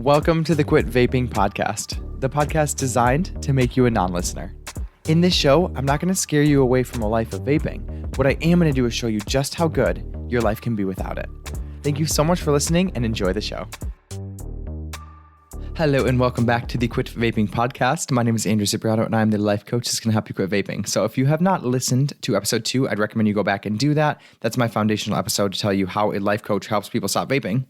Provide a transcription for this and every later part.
Welcome to the Quit Vaping podcast, the podcast designed to make you a non-listener. In this show, I'm not going to scare you away from a life of vaping. What I am going to do is show you just how good your life can be without it. Thank you so much for listening and enjoy the show. Hello and welcome back to the Quit Vaping podcast. My name is Andrew Cipriano and I'm the life coach that's going to help you quit vaping. So if you have not listened to episode 2, I'd recommend you go back and do that. That's my foundational episode to tell you how a life coach helps people stop vaping.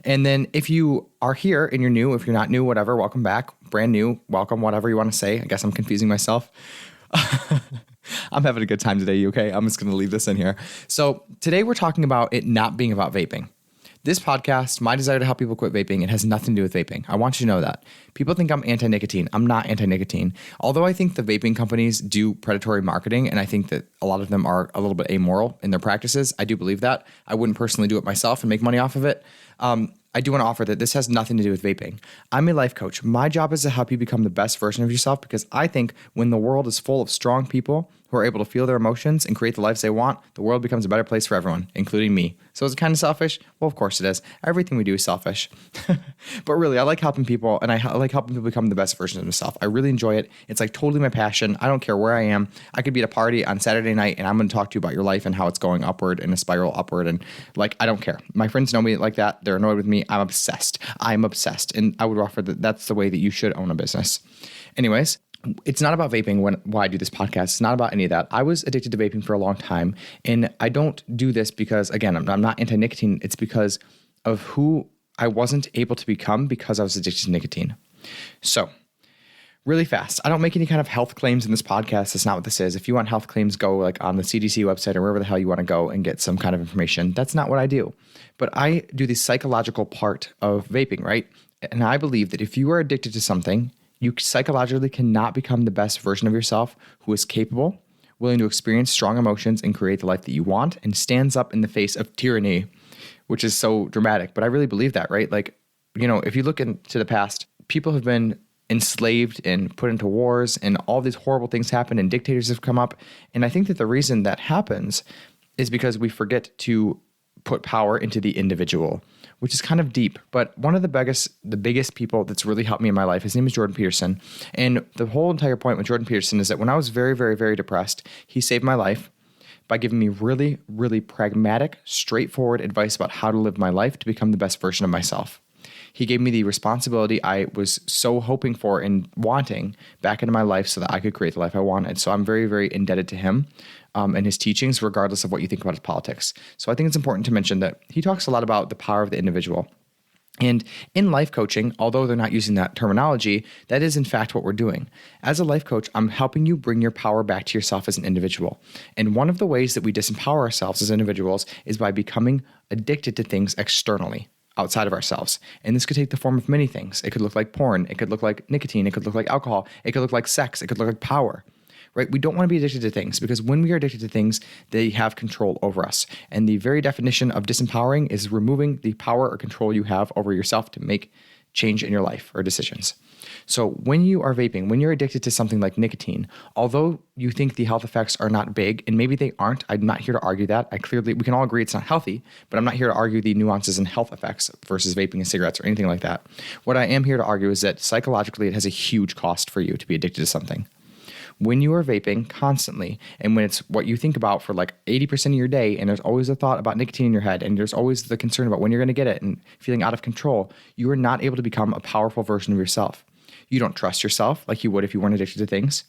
And then if you are here and you're new, if you're not new, whatever, welcome back. Brand new, welcome, whatever you want to say. I guess I'm confusing myself. I'm having a good time today, okay? I'm just going to leave this in here. So today we're talking about it not being about vaping. This podcast, my desire to help people quit vaping, it has nothing to do with vaping. I want you to know that. People think I'm anti-nicotine. I'm not anti-nicotine. Although I think the vaping companies do predatory marketing, and I think that a lot of them are a little bit amoral in their practices. I do believe that. I wouldn't personally do it myself and make money off of it. I do want to offer that this has nothing to do with vaping. I'm a life coach. My job is to help you become the best version of yourself because I think when the world is full of strong people who are able to feel their emotions and create the lives they want, the world becomes a better place for everyone, including me. So is it kind of selfish? Well, of course it is. Everything we do is selfish. But really, I like helping people and I like helping people become the best version of themselves. I really enjoy it. It's like totally my passion. I don't care where I am. I could be at a party on Saturday night and I'm going to talk to you about your life and how it's going upward in a spiral upward. And like, I don't care. My friends know me like that. They're annoyed with me. I'm obsessed. And I would offer that that's the way that you should own a business. Anyways, it's not about vaping why I do this podcast. It's not about any of that. I was addicted to vaping for a long time. And I don't do this because, again, I'm not anti-nicotine. It's because of who I wasn't able to become because I was addicted to nicotine. So really fast, I don't make any kind of health claims in this podcast. That's not what this is. If you want health claims, go like on the CDC website or wherever the hell you want to go and get some kind of information. That's not what I do. But I do the psychological part of vaping, right? And I believe that if you are addicted to something, you psychologically cannot become the best version of yourself who is capable, willing to experience strong emotions and create the life that you want and stands up in the face of tyranny, which is so dramatic. But I really believe that, right? Like, you know, if you look into the past, people have been enslaved and put into wars and all these horrible things happen and dictators have come up. And I think that the reason that happens is because we forget to put power into the individual, which is kind of deep. But one of the biggest people that's really helped me in my life, his name is Jordan Peterson. And the whole entire point with Jordan Peterson is that when I was very, very, very depressed, he saved my life by giving me really, really pragmatic, straightforward advice about how to live my life to become the best version of myself. He gave me the responsibility I was so hoping for and wanting back into my life so that I could create the life I wanted. So I'm very, very indebted to him and his teachings, regardless of what you think about his politics. So I think it's important to mention that he talks a lot about the power of the individual. And in life coaching, although they're not using that terminology, that is in fact what we're doing. As a life coach, I'm helping you bring your power back to yourself as an individual. And one of the ways that we disempower ourselves as individuals is by becoming addicted to things externally, outside of ourselves. And this could take the form of many things. It could look like porn. It could look like nicotine. It could look like alcohol. It could look like sex. It could look like power, right? We don't want to be addicted to things because when we are addicted to things, they have control over us. And the very definition of disempowering is removing the power or control you have over yourself to make change in your life or decisions. So when you are vaping, when you're addicted to something like nicotine, although you think the health effects are not big, and maybe they aren't, I'm not here to argue that. We can all agree it's not healthy, but I'm not here to argue the nuances in health effects versus vaping and cigarettes or anything like that. What I am here to argue is that psychologically it has a huge cost for you to be addicted to something. When you are vaping constantly, and when it's what you think about for like 80% of your day, and there's always a thought about nicotine in your head, and there's always the concern about when you're going to get it and feeling out of control, you are not able to become a powerful version of yourself. You don't trust yourself like you would if you weren't addicted to things.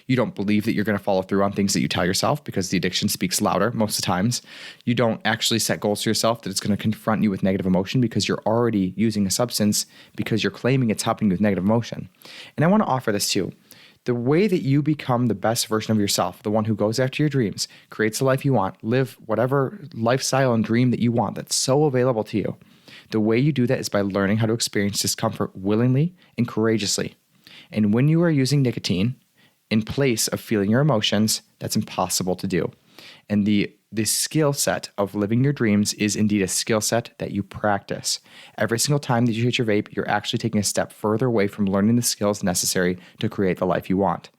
You don't believe that you're going to follow through on things that you tell yourself because the addiction speaks louder most of the times. You don't actually set goals for yourself that it's going to confront you with negative emotion because you're already using a substance because you're claiming it's helping you with negative emotion. And I want to offer this too. The way that you become the best version of yourself, the one who goes after your dreams, creates the life you want, live whatever lifestyle and dream that you want that's so available to you. The way you do that is by learning how to experience discomfort willingly and courageously. And when you are using nicotine in place of feeling your emotions, that's impossible to do. And the skill set of living your dreams is indeed a skill set that you practice. Every single time that you hit your vape, you're actually taking a step further away from learning the skills necessary to create the life you want.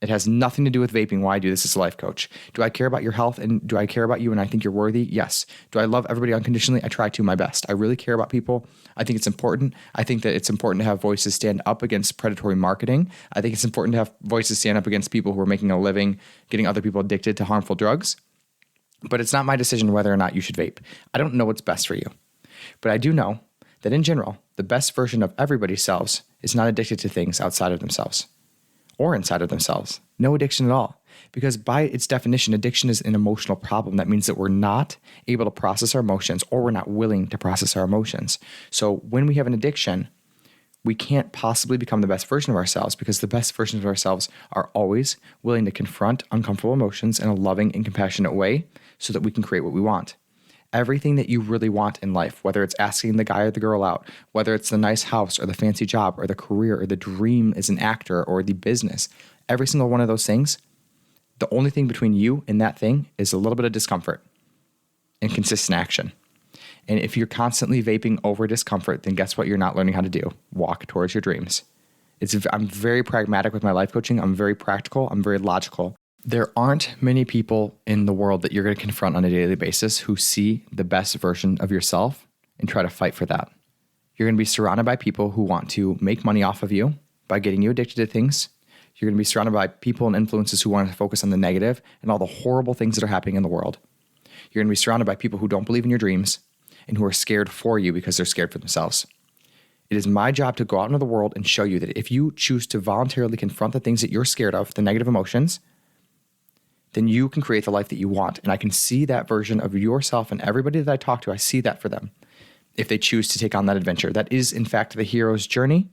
It has nothing to do with vaping, why I do this as a life coach. Do I care about your health and do I care about you and I think you're worthy? Yes. Do I love everybody unconditionally? I try to my best. I really care about people. I think it's important. I think that it's important to have voices stand up against predatory marketing. I think it's important to have voices stand up against people who are making a living, getting other people addicted to harmful drugs. But it's not my decision whether or not you should vape. I don't know what's best for you. But I do know that in general, the best version of everybody's selves is not addicted to things outside of themselves or inside of themselves. No addiction at all. Because by its definition, addiction is an emotional problem. That means that we're not able to process our emotions or we're not willing to process our emotions. So when we have an addiction, we can't possibly become the best version of ourselves because the best versions of ourselves are always willing to confront uncomfortable emotions in a loving and compassionate way so that we can create what we want. Everything that you really want in life, whether it's asking the guy or the girl out, whether it's the nice house or the fancy job or the career or the dream as an actor or the business, every single one of those things, the only thing between you and that thing is a little bit of discomfort and consistent action. And if you're constantly vaping over discomfort, then guess what you're not learning how to do? Walk towards your dreams. I'm very pragmatic with my life coaching. I'm very practical. I'm very logical. There aren't many people in the world that you're going to confront on a daily basis who see the best version of yourself and try to fight for that. You're going to be surrounded by people who want to make money off of you by getting you addicted to things. You're going to be surrounded by people and influences who want to focus on the negative and all the horrible things that are happening in the world. You're going to be surrounded by people who don't believe in your dreams and who are scared for you because they're scared for themselves. It is my job to go out into the world and show you that if you choose to voluntarily confront the things that you're scared of, the negative emotions, then you can create the life that you want. And I can see that version of yourself and everybody that I talk to, I see that for them. If they choose to take on that adventure, that is in fact the hero's journey,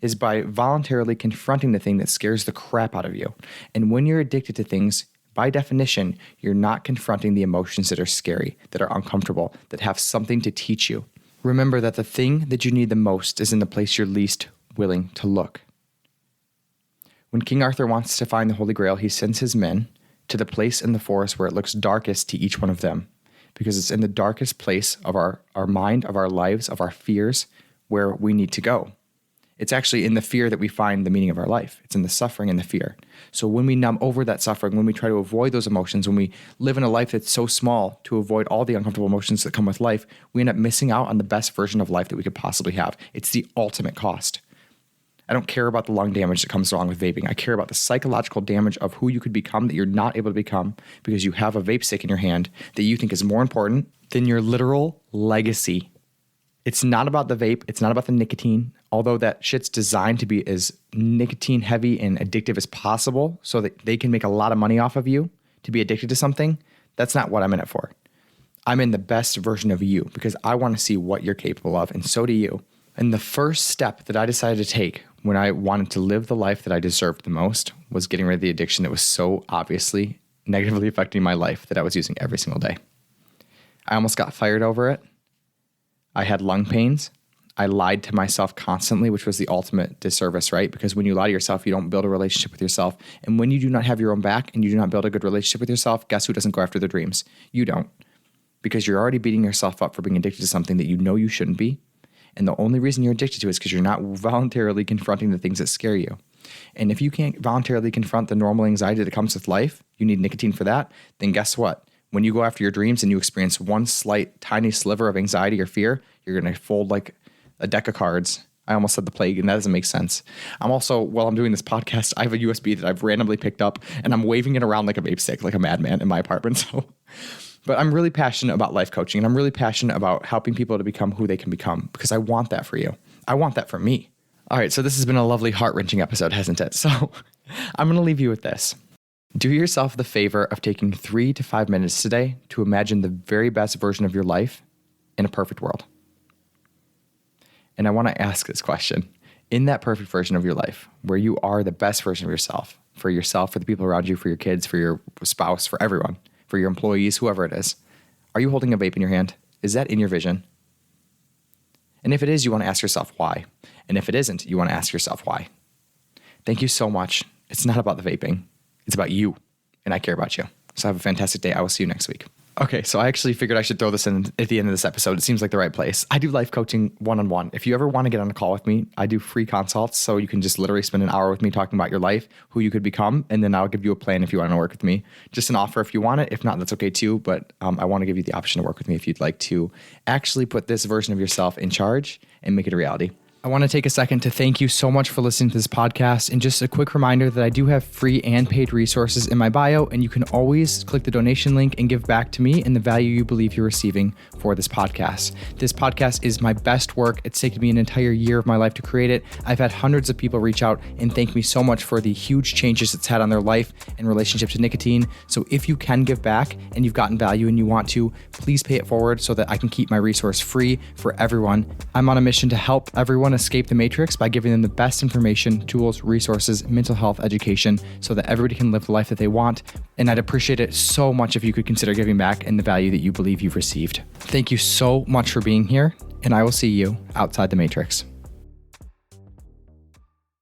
is by voluntarily confronting the thing that scares the crap out of you. And when you're addicted to things, by definition, you're not confronting the emotions that are scary, that are uncomfortable, that have something to teach you. Remember that the thing that you need the most is in the place you're least willing to look. When King Arthur wants to find the Holy Grail, he sends his men to the place in the forest where it looks darkest to each one of them, because it's in the darkest place of our mind, of our lives, of our fears, where we need to go. It's actually in the fear that we find the meaning of our life. It's in the suffering and the fear. So when we numb over that suffering, when we try to avoid those emotions, when we live in a life that's so small to avoid all the uncomfortable emotions that come with life, we end up missing out on the best version of life that we could possibly have. It's the ultimate cost. I don't care about the lung damage that comes along with vaping. I care about the psychological damage of who you could become that you're not able to become because you have a vape stick in your hand that you think is more important than your literal legacy. It's not about the vape. It's not about the nicotine, although that shit's designed to be as nicotine heavy and addictive as possible so that they can make a lot of money off of you to be addicted to something. That's not what I'm in it for. I'm in the best version of you because I want to see what you're capable of, and so do you. And the first step that I decided to take when I wanted to live the life that I deserved the most was getting rid of the addiction that was so obviously negatively affecting my life that I was using every single day. I almost got fired over it. I had lung pains. I lied to myself constantly, which was the ultimate disservice, right? Because when you lie to yourself, you don't build a relationship with yourself. And when you do not have your own back and you do not build a good relationship with yourself, guess who doesn't go after their dreams? You don't. Because you're already beating yourself up for being addicted to something that you know you shouldn't be. And the only reason you're addicted to it is because you're not voluntarily confronting the things that scare you. And if you can't voluntarily confront the normal anxiety that comes with life, you need nicotine for that, then guess what? When you go after your dreams and you experience one slight, tiny sliver of anxiety or fear, you're going to fold like a deck of cards. I almost said the plague, and that doesn't make sense. I'm also, while I'm doing this podcast, I have a USB that I've randomly picked up, and I'm waving it around like a vape stick, like a madman in my apartment. But I'm really passionate about life coaching, and I'm really passionate about helping people to become who they can become because I want that for you. I want that for me. All right, so this has been a lovely, heart-wrenching episode, hasn't it? So I'm going to leave you with this. Do yourself the favor of taking 3 to 5 minutes today to imagine the very best version of your life in a perfect world. And I want to ask this question. In that perfect version of your life, where you are the best version of yourself, for the people around you, for your kids, for your spouse, for everyone, for your employees, whoever it is, are you holding a vape in your hand? Is that in your vision? And if it is, you want to ask yourself why. And if it isn't, you want to ask yourself why. Thank you so much. It's not about the vaping. It's about you. And I care about you. So have a fantastic day. I will see you next week. Okay, so I actually figured I should throw this in at the end of this episode. It seems like the right place. I do life coaching one-on-one. If you ever want to get on a call with me, I do free consults. So you can just literally spend an hour with me talking about your life, who you could become, and then I'll give you a plan if you want to work with me. Just an offer if you want it. If not, that's okay too. But I want to give you the option to work with me if you'd like to actually put this version of yourself in charge and make it a reality. I want to take a second to thank you so much for listening to this podcast. And just a quick reminder that I do have free and paid resources in my bio, and you can always click the donation link and give back to me and the value you believe you're receiving for this podcast. This podcast is my best work. It's taken me an entire year of my life to create it. I've had hundreds of people reach out and thank me so much for the huge changes it's had on their life in relationship to nicotine. So if you can give back and you've gotten value and you want to, please pay it forward so that I can keep my resource free for everyone. I'm on a mission to help everyone escape the matrix by giving them the best information, tools, resources, mental health education so that everybody can live the life that they want. And I'd appreciate it so much if you could consider giving back in the value that you believe you've received. Thank you so much for being here, and I will see you outside the matrix.